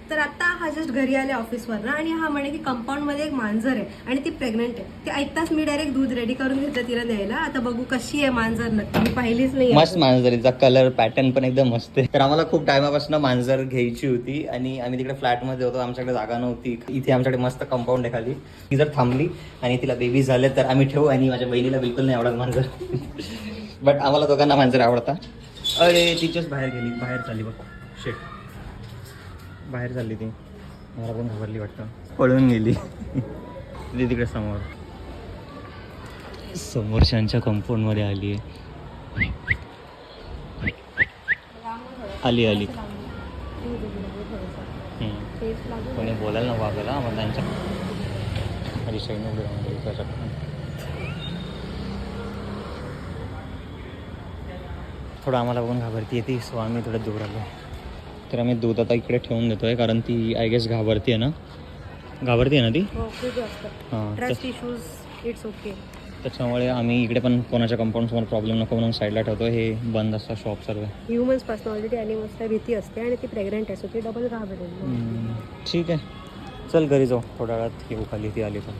तर आता हा जस्ट घरी आले ऑफिसवरनं आणि हा म्हणे की कंपाऊंडमध्ये एक मांजर आहे आणि ती प्रेग्नंट आहे. ते ऐकताच मी डायरेक्ट दूध रेडी करून घेतलं तिला द्यायला. आता बघू कशी आहे मांजर, नक्की मी पाहिलीच नाही. मस्त मांजरीचा कलर पॅटर्न पण एकदम मस्त आहे. तर आम्हाला खूप टायमापासून मांजर घ्यायची होती आणि आम्ही तिकडे फ्लॅटमध्ये होतो, आमच्याकडे जागा नव्हती. इथे आमच्याकडे मस्त कंपाऊंड आहे खाली. ती जर थांबली आणि तिला बेबी झाले तर आम्ही ठेवू. आणि माझ्या बहिणीला बिलकुल नाही आवडत मांजर. बट आम्हाला दोघांना मांजर आवडतात. अरे तिच्याच बाहेर गेली, बाहेर चालली बघ. शेट बाहेर चालली ती, मला पण घाबरली वाटतं, पळून गेली. तिकडे समोरच्यांच्या कंपाऊंडमध्ये आली आहे. आली कोणी बोलायला नको आपल्याला, मग त्यांच्या माझी शैन थोडं आम्हाला बघून घाबरती येते, सो आम्ही थोडं दूर आलो. तर आम्ही दूध आता इकडे ठेवून देतोय कारण ती आय गेस घाबरते ना ती. हां, ट्रस्ट इश्यूज, इट्स ओके. त्याच्यामुळे आम्ही इकडे पण कोणाच्या कंपाऊंडसमोर प्रॉब्लेम नको म्हणून साईडला ठेवतो. हे बंद असतं शॉप सर्व. ह्युमन्स पासून ऑलरेडी ॲनिमल्सला भीती असते आणि ती प्रेग्नंट आहे, सो ती डबल घाबरेल. ठीक आहे, चल घरी जाऊ, थोड्या वेळात येऊ खाली ती आली तर.